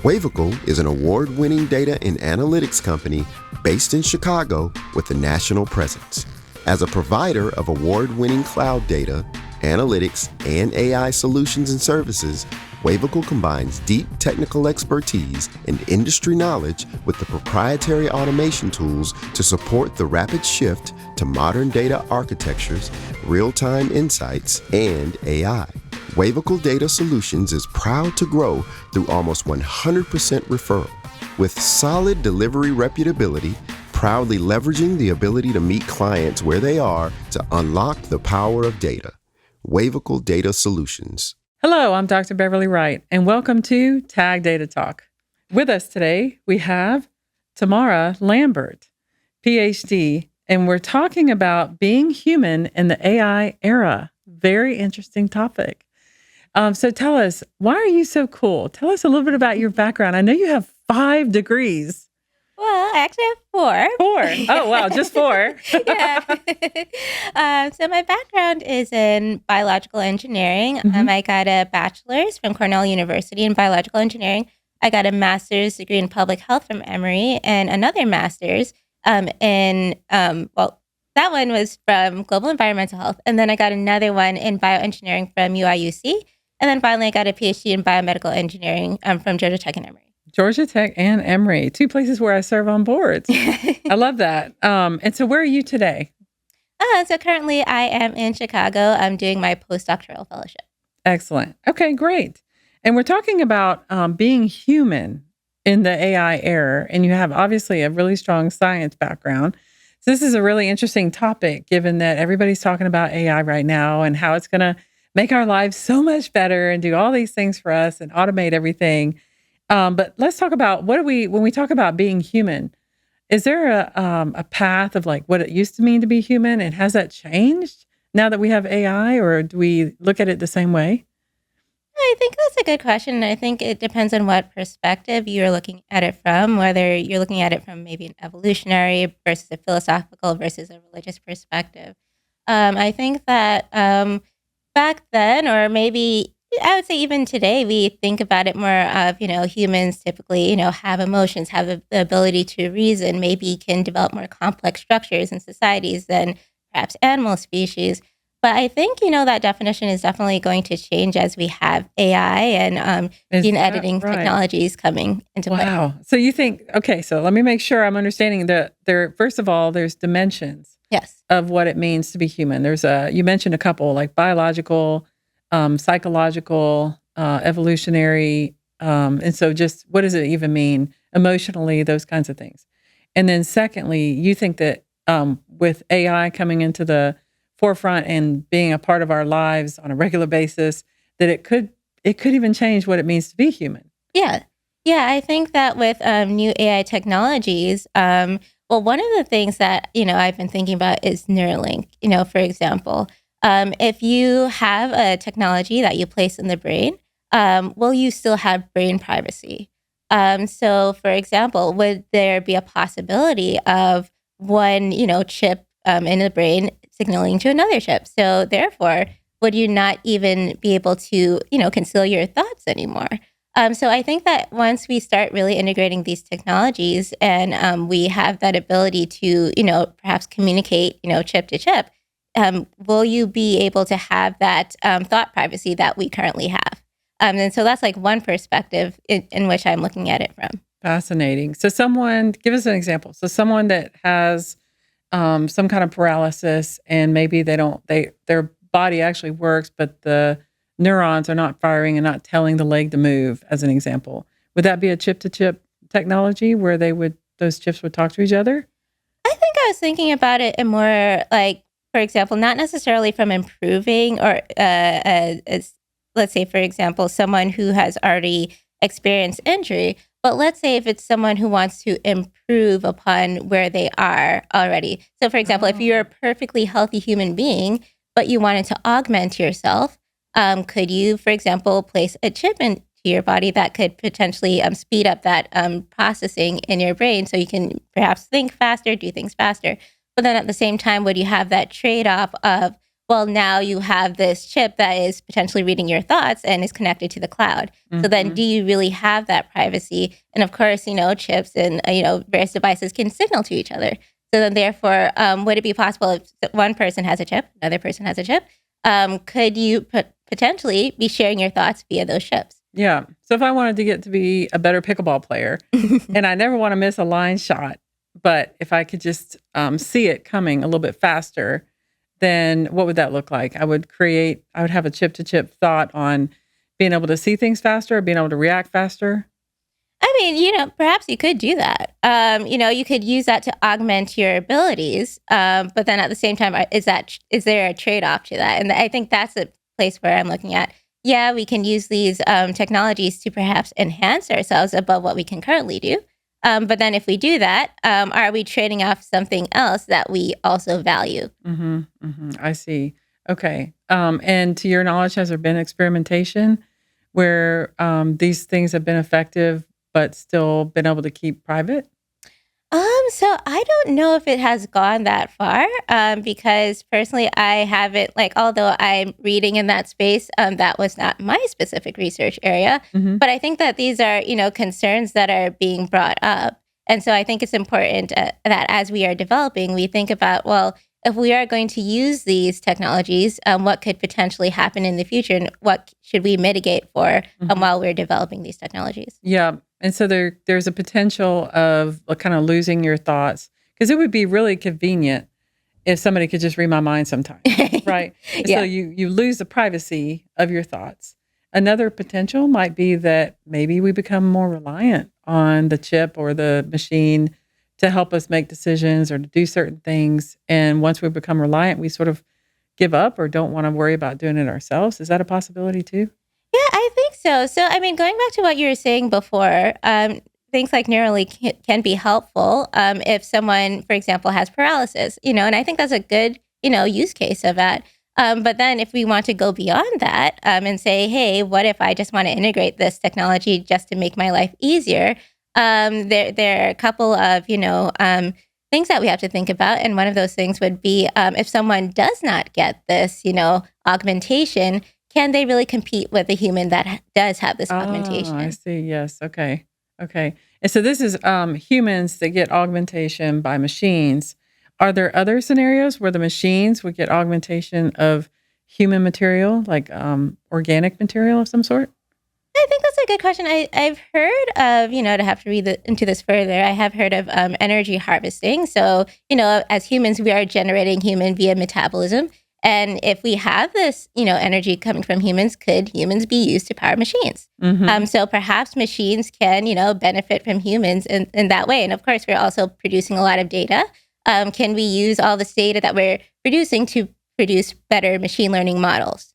Wavical is an award-winning data and analytics company based in Chicago with a national presence. As a provider of award-winning cloud data, analytics, and AI solutions and services, Wavical combines deep technical expertise and industry knowledge with the proprietary automation tools to support the rapid shift to modern data architectures, real-time insights, and AI. Wavical Data Solutions is proud to grow through almost 100% referral. With solid delivery reputability, proudly leveraging the ability to meet clients where they are to unlock the power of data. Wavical Data Solutions. Hello, I'm Dr. Beverly Wright, and welcome to Tag Data Talk. With us today, we have Tamara Lambert, PhD, and we're talking about being human in the AI era. Very interesting topic. So tell us, why are you so cool? Tell us a little bit about your background. I know you have 5 degrees. Well, I actually have 4. 4? Oh, wow, just 4. Yeah. So my background is in biological engineering. I got a bachelor's from Cornell University in biological engineering. I got a master's degree in public health from Emory and another master's that one was from global environmental health. And then I got another one in bioengineering from UIUC. And then finally, I got a PhD in biomedical engineering from Georgia Tech and Emory. Georgia Tech and Emory, 2 places where I serve on boards. I love that. And so where are you today? So currently I am in Chicago. I'm doing my postdoctoral fellowship. Excellent. Okay, great. And we're talking about being human in the AI era. And you have obviously a really strong science background. So this is a really interesting topic, given that everybody's talking about AI right now and how it's going to make our lives so much better and do all these things for us and automate everything. But let's talk about when we talk about being human, is there a path of like what it used to mean to be human, and has that changed now that we have AI, or do we look at it the same way? I think that's a good question. I think it depends on what perspective you're looking at it from, whether you're looking at it from maybe an evolutionary versus a philosophical versus a religious perspective. I think that back then, or maybe I would say even today, we think about it more of, humans typically, have emotions, have the ability to reason, maybe can develop more complex structures in societies than perhaps animal species. But I think, that definition is definitely going to change as we have AI and gene editing technologies coming into play. Wow. So you think, okay, so let me make sure I'm understanding that first of all, there's dimensions of what it means to be human. You mentioned a couple, like biological, psychological, evolutionary. And so just what does it even mean emotionally, those kinds of things. And then secondly, you think that with AI coming into the forefront and being a part of our lives on a regular basis, that it could even change what it means to be human. Yeah. I think that with new AI technologies, one of the things that, I've been thinking about is Neuralink. For example, if you have a technology that you place in the brain, will you still have brain privacy? So, for example, would there be a possibility of one, chip in the brain signaling to another chip? So, therefore, would you not even be able to, conceal your thoughts anymore? So I think that once we start really integrating these technologies and we have that ability to, perhaps communicate, chip to chip, will you be able to have that thought privacy that we currently have? And so that's like one perspective in which I'm looking at it from. Fascinating. So give us an example. So someone that has some kind of paralysis and maybe their body actually works, but the neurons are not firing and not telling the leg to move, as an example. Would that be a chip-to-chip technology where those chips would talk to each other? I think I was thinking about it in more like, for example, not necessarily from improving or let's say, for example, someone who has already experienced injury, but let's say if it's someone who wants to improve upon where they are already. So, for example, if you're a perfectly healthy human being, but you wanted to augment yourself, could you, for example, place a chip into your body that could potentially speed up that processing in your brain so you can perhaps think faster, do things faster? But then at the same time, would you have that trade-off of, well, now you have this chip that is potentially reading your thoughts and is connected to the cloud. So then do you really have that privacy? And of course, chips and, various devices can signal to each other. So then therefore, would it be possible if one person has a chip, another person has a chip, could you potentially be sharing your thoughts via those chips? Yeah. So if I wanted to get to be a better pickleball player and I never want to miss a line shot, but if I could just see it coming a little bit faster, then what would that look like? I would have a chip to chip thought on being able to see things faster, being able to react faster. I mean, perhaps you could do that. You could use that to augment your abilities. But then at the same time, is there a trade-off to that? And I think that's a place where I'm looking at. Yeah, we can use these technologies to perhaps enhance ourselves above what we can currently do. But then if we do that, are we trading off something else that we also value? I see. Okay. And to your knowledge, has there been experimentation where these things have been effective, but still been able to keep private? So I don't know if it has gone that far, because personally I haven't, although I'm reading in that space, that was not my specific research area. But I think that these are, concerns that are being brought up. And so I think it's important that as we are developing, we think about, well, if we are going to use these technologies, what could potentially happen in the future and what should we mitigate for while we're developing these technologies? Yeah. And so there's a potential of kind of losing your thoughts, because it would be really convenient if somebody could just read my mind sometimes, right? And Yeah. so you lose the privacy of your thoughts. Another potential might be that maybe we become more reliant on the chip or the machine to help us make decisions or to do certain things. And once we become reliant, we sort of give up or don't want to worry about doing it ourselves. Is that a possibility too? Yeah, I think so. So, I mean, going back to what you were saying before, things like Neuralink can be helpful if someone, for example, has paralysis, and I think that's a good, use case of that. But then if we want to go beyond that and say, hey, what if I just want to integrate this technology just to make my life easier? There are a couple of, things that we have to think about. And one of those things would be if someone does not get this, augmentation, can they really compete with a human that does have this augmentation? I see. Yes. Okay. Okay. And so this is humans that get augmentation by machines. Are there other scenarios where the machines would get augmentation of human material, like organic material of some sort? I think that's a good question. I've heard of, to have to read into this further, I have heard of energy harvesting. So, as humans, we are generating human via metabolism. And if we have this, energy coming from humans, could humans be used to power machines? So perhaps machines can, benefit from humans in that way. And of course, we're also producing a lot of data. Can we use all this data that we're producing to produce better machine learning models?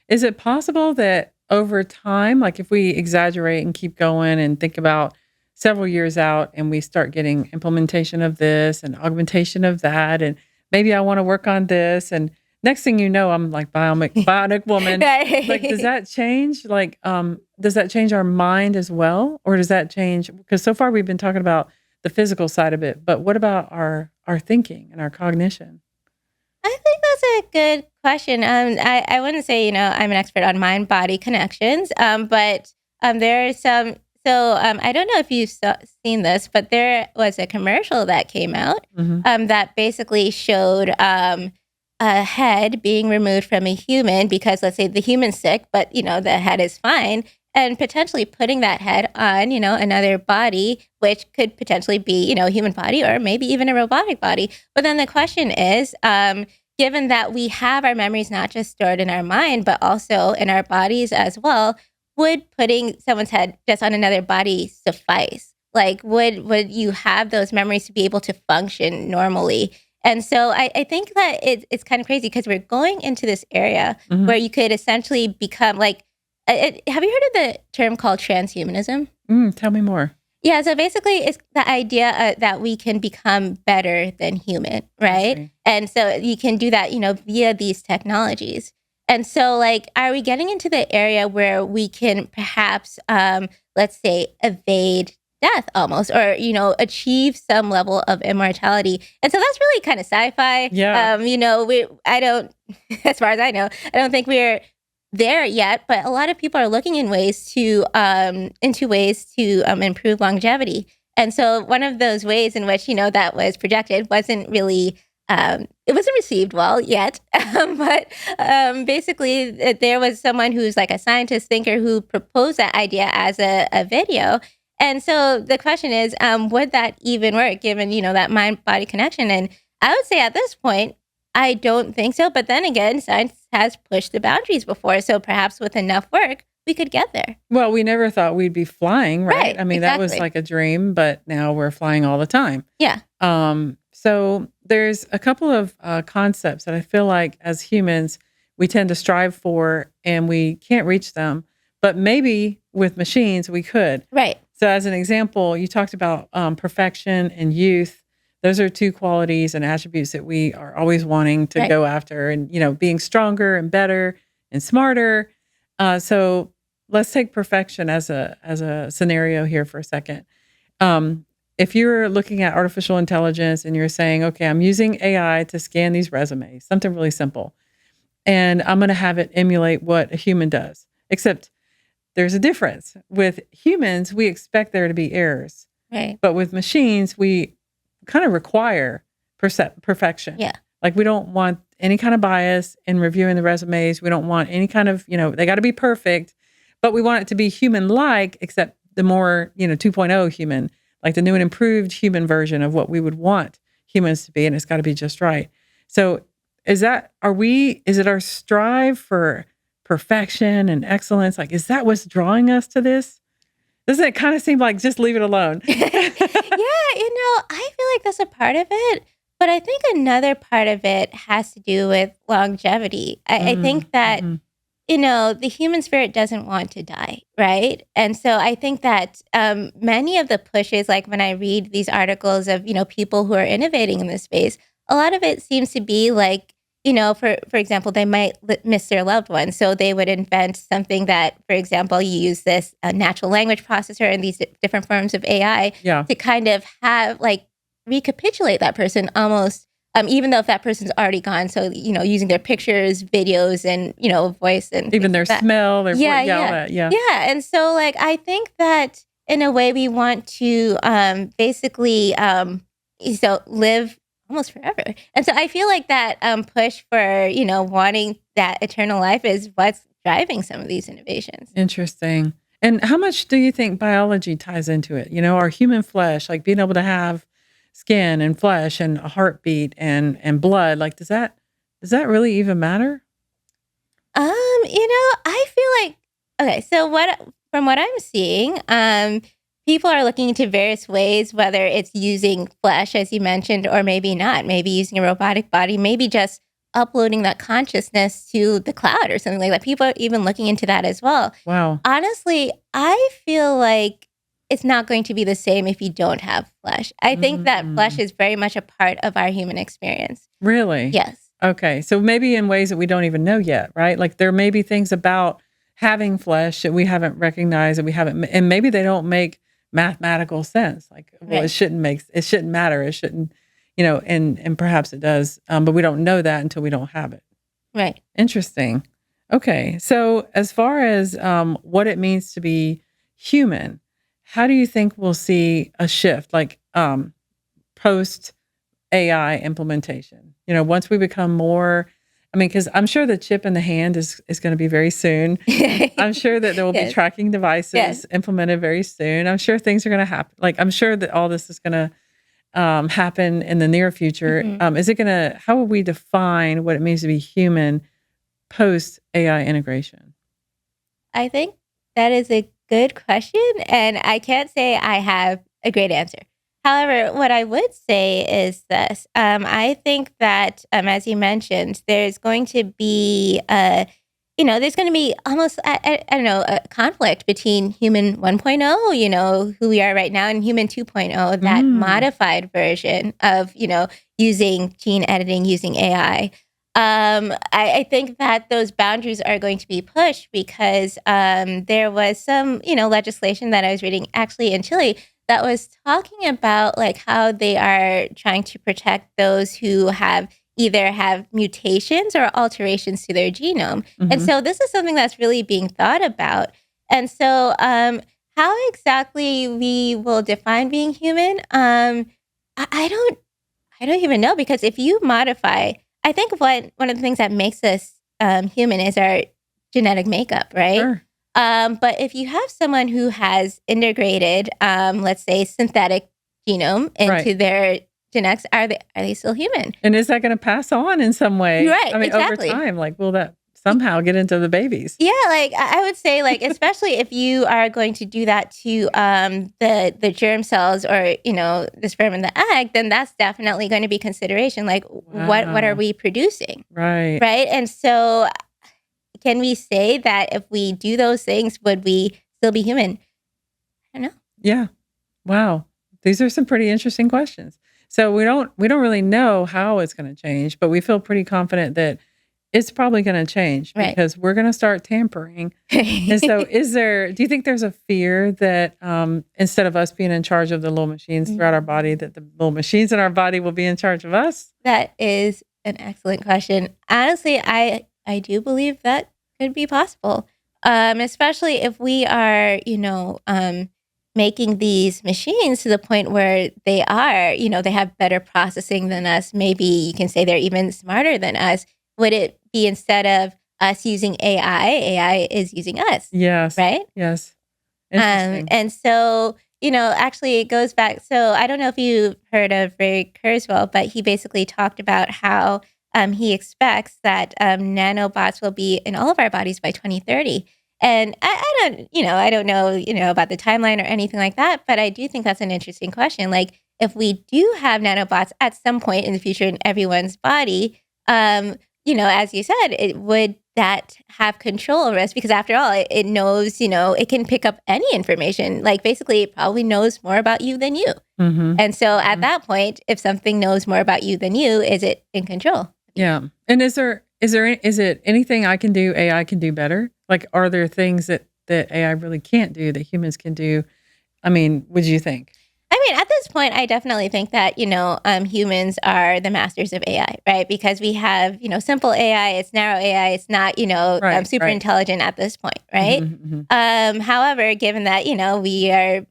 Is it possible that over time, like if we exaggerate and keep going and think about several years out and we start getting implementation of this and augmentation of that, and maybe I want to work on this, and next thing you know, I'm like bionic woman. Right. Like, does that change? Like, does that change our mind as well? Or does that change? Because so far we've been talking about the physical side of it, but what about our thinking and our cognition? I think that's a good question. I wouldn't say, I'm an expert on mind-body connections, but there are some. So I don't know if you've seen this, but there was a commercial that came out that basically showed a head being removed from a human because, let's say, the human's sick, but, the head is fine, and potentially putting that head on, another body, which could potentially be, a human body or maybe even a robotic body. But then the question is, given that we have our memories not just stored in our mind, but also in our bodies as well, would putting someone's head just on another body suffice? Like, would you have those memories to be able to function normally? And so I think that it's kind of crazy because we're going into this area where you could essentially become like, have you heard of the term called transhumanism? Tell me more. Yeah, so basically it's the idea that we can become better than human, right? And so you can do that, via these technologies. And so, like, are we getting into the area where we can perhaps, let's say, evade death almost, or, achieve some level of immortality. And so that's really kind of sci-fi. Yeah. I don't, as far as I know, I don't think we're there yet, but a lot of people are looking into ways to improve longevity. And so one of those ways in which, that was projected wasn't really, it wasn't received well yet. But basically, there was someone who's like a scientist thinker who proposed that idea as a video. And so the question is, would that even work given, that mind-body connection? And I would say at this point, I don't think so. But then again, science has pushed the boundaries before. So perhaps with enough work, we could get there. Well, we never thought we'd be flying, right? Right, I mean, that was exactly. like a dream, but now we're flying all the time. Yeah. So there's a couple of concepts that I feel like as humans, we tend to strive for and we can't reach them, but maybe with machines we could. Right. So as an example, you talked about perfection and youth. Those are two qualities and attributes that we are always wanting to Right. go after, and being stronger and better and smarter. So let's take perfection as a scenario here for a second. If you're looking at artificial intelligence and you're saying, okay, I'm using AI to scan these resumes, something really simple, and I'm going to have it emulate what a human does, except there's a difference. With humans, we expect there to be errors. Right. But with machines, we kind of require perfection. Yeah. Like we don't want any kind of bias in reviewing the resumes. We don't want any kind of, they got to be perfect, but we want it to be human-like, except the more, 2.0 human, like the new and improved human version of what we would want humans to be. And it's got to be just right. So is it our strive for perfection and excellence? Like, is that what's drawing us to this? Doesn't it kind of seem like just leave it alone? I feel like that's a part of it. But I think another part of it has to do with longevity. I think that, the human spirit doesn't want to die, right? And so I think that many of the pushes, like when I read these articles of, people who are innovating in this space, a lot of it seems to be like, for example, they might miss their loved one. So they would invent something that, for example, you use this natural language processor and these different forms of AI to kind of have like recapitulate that person almost, even though if that person's already gone. So, using their pictures, videos, and, voice and even their smell, their voice, all that. Yeah. And so like, I think that in a way we want to basically live almost forever. And so I feel like that push for, wanting that eternal life is what's driving some of these innovations. Interesting. And how much do you think biology ties into it? Our human flesh, like being able to have skin and flesh and a heartbeat and blood, like does that really even matter? I feel like, okay, so from what I'm seeing, people are looking into various ways, whether it's using flesh, as you mentioned, or maybe not, maybe using a robotic body, maybe just uploading that consciousness to the cloud or something like that. People are even looking into that as well. Wow. Honestly, I feel like it's not going to be the same if you don't have flesh. I think that flesh is very much a part of our human experience. Really? Yes. Okay. So maybe in ways that we don't even know yet, right? Like there may be things about having flesh that we haven't recognized, and maybe they don't make mathematical sense. Like, well, Right. it shouldn't matter. It shouldn't, and perhaps it does. But we don't know that until we don't have it. Right. Interesting. Okay. So as far as what it means to be human, how do you think we'll see a shift, like post AI implementation? Once we become more, because I'm sure the chip in the hand is going to be very soon. I'm sure that there will be tracking devices implemented very soon. I'm sure things are going to happen. Like I'm sure that all this is going to happen in the near future. How will we define what it means to be human post AI integration? I think that is a good question, and I can't say I have a great answer. However, what I would say is this. I think that, as you mentioned, there's going to be, there's going to be almost, I don't know, a conflict between human 1.0, who we are right now, and human 2.0, that modified version of, using gene editing, using AI. I think that those boundaries are going to be pushed because there was some, legislation that I was reading actually in Chile that was talking about like how they are trying to protect those who either have mutations or alterations to their genome. And Hmm. so this is something that's really being thought about. And so how exactly we will define being human, I don't even know, because if you modify, I think one of the things that makes us human is our genetic makeup, right? Sure. But if you have someone who has integrated, let's say, synthetic genome Right. into their genetics, are they still human? And is that going to pass on in some way? Right, I mean, over exactly. time, like, will that somehow get into the babies? Yeah, like I would say, like especially if you are going to do that to the germ cells, or the sperm and the egg, then that's definitely going to be consideration. Like what are Wow. we producing, Right. right? And so, can we say that if we do those things, would we still be human? I don't know. Yeah. Wow. These are some pretty interesting questions. So we don't really know how it's going to change, but we feel pretty confident that it's probably going to change Right. because we're going to start tampering. And so do you think there's a fear that instead of us being in charge of the little machines throughout our body, that the little machines in our body will be in charge of us? That is an excellent question. Honestly, I do believe that could be possible, especially if we are, making these machines to the point where they are, they have better processing than us. Maybe you can say they're even smarter than us. Would it be, instead of us using AI is using us, Yes. right? Yes. Interesting. And so, actually it goes back. So I don't know if you heard of Ray Kurzweil, but he basically talked about how he expects that nanobots will be in all of our bodies by 2030. And I don't know, about the timeline or anything like that, but I do think that's an interesting question. Like, if we do have nanobots at some point in the future in everyone's body, as you said, it would that have control over us, because after all, it knows, it can pick up any information. Like, basically, it probably knows more about you than you. Mm-hmm. And so at Mhm. that point, if something knows more about you than you, is it in control? Yeah. And is it anything I can do, AI can do better? Like, are there things that AI really can't do that humans can do? I mean, would you think? I mean, at this point, I definitely think that, humans are the masters of AI, right? Because we have, simple AI, it's narrow AI, it's not, Right, super right. intelligent at this point, right? Mhm, mhm. However, given that, we are,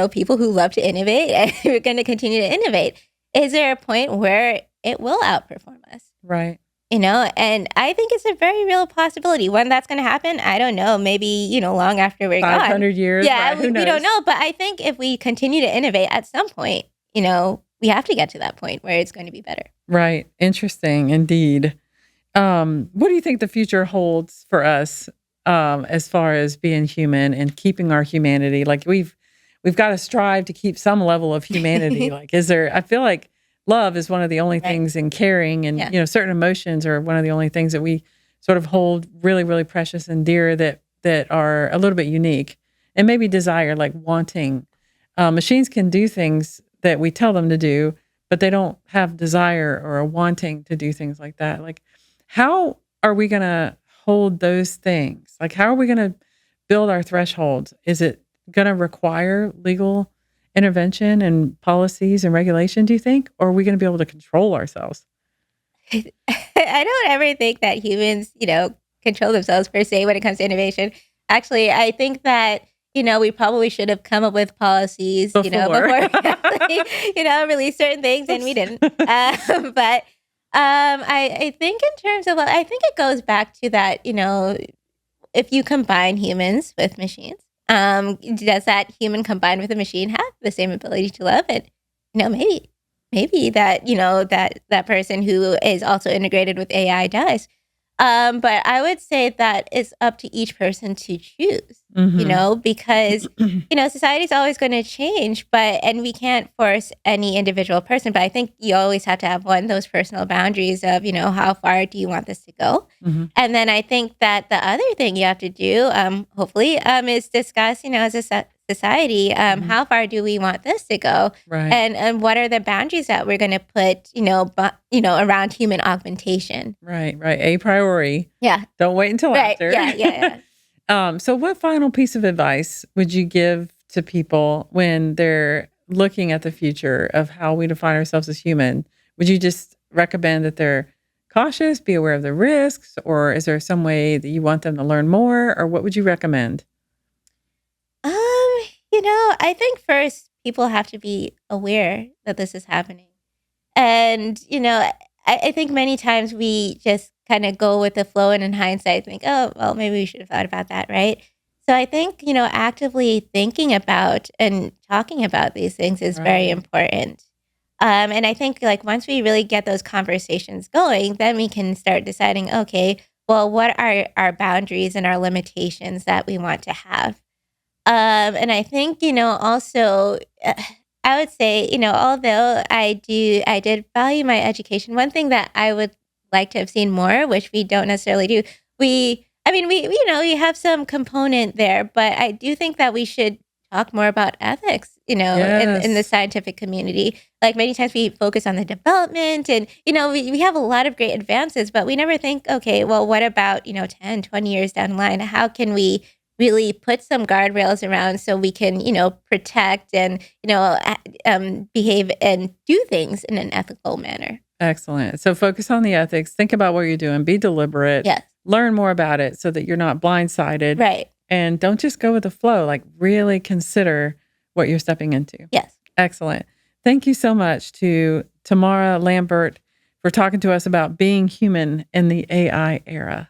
people who love to innovate and we're going to continue to innovate, is there a point where it will outperform us? Right. And I think it's a very real possibility. When that's going to happen, I don't know. Maybe, long after we're gone. 500 years, Yeah, right? Who we don't knows? know. But I think if we continue to innovate at some point, we have to get to that point where it's going to be better. Right. Interesting indeed. What do you think the future holds for us as far as being human and keeping our humanity? Like, we've got to strive to keep some level of humanity. Like, I feel like love is one of the only Right. things, in caring, and Yeah. certain emotions are one of the only things that we sort of hold really, really precious and dear, that are a little bit unique. And maybe desire, like wanting. Machines can do things that we tell them to do, but they don't have desire or a wanting to do things like that. Like, how are we going to hold those things? Like, how are we going to build our thresholds? Is it going to require legal intervention and policies and regulation, do you think? Or are we going to be able to control ourselves? I don't ever think that humans, control themselves per se when it comes to innovation. Actually, I think that, we probably should have come up with policies, before we actually, release certain things, and we didn't. But I think, in terms of, I think it goes back to that, if you combine humans with machines, does that human combined with a machine have the same ability to love it? Maybe that, that person who is also integrated with AI does. But I would say that it's up to each person to choose, Mhm. because, society's always going to change, and we can't force any individual person. But I think you always have to have those personal boundaries of, how far do you want this to go? Mhm. And then I think that the other thing you have to do, hopefully, is discuss, as a society, Mhm. how far do we want this to go? Right. And what are the boundaries that we're going to put, around human augmentation? Right. Right. A priori. Yeah. Don't wait until Right. after. Yeah. So what final piece of advice would you give to people when they're looking at the future of how we define ourselves as human? Would you just recommend that they're cautious, be aware of the risks, or is there some way that you want them to learn more, or what would you recommend? Um, I think first people have to be aware that this is happening. And, I think many times we just kind of go with the flow and in hindsight think, oh, well, maybe we should have thought about that, right? So I think, actively thinking about and talking about these things is very Right. important. And I think like once we really get those conversations going, then we can start deciding, okay, well, what are our boundaries and our limitations that we want to have? And I think, also, I would say, although I did value my education, one thing that I would like to have seen more, which we don't necessarily do, we have some component there, but I do think that we should talk more about ethics, in the Yes. scientific community. Like many times we focus on the development and, we have a lot of great advances, but we never think, okay, well, what about, 10, 20 years down the line? How can we really put some guardrails around so we can, protect and, behave and do things in an ethical manner. Excellent. So focus on the ethics. Think about what you're doing. Be deliberate. Yes. Learn more about it so that you're not blindsided. Right. And don't just go with the flow. Like, really consider what you're stepping into. Yes. Excellent. Thank you so much to Tamara Lambert for talking to us about being human in the AI era.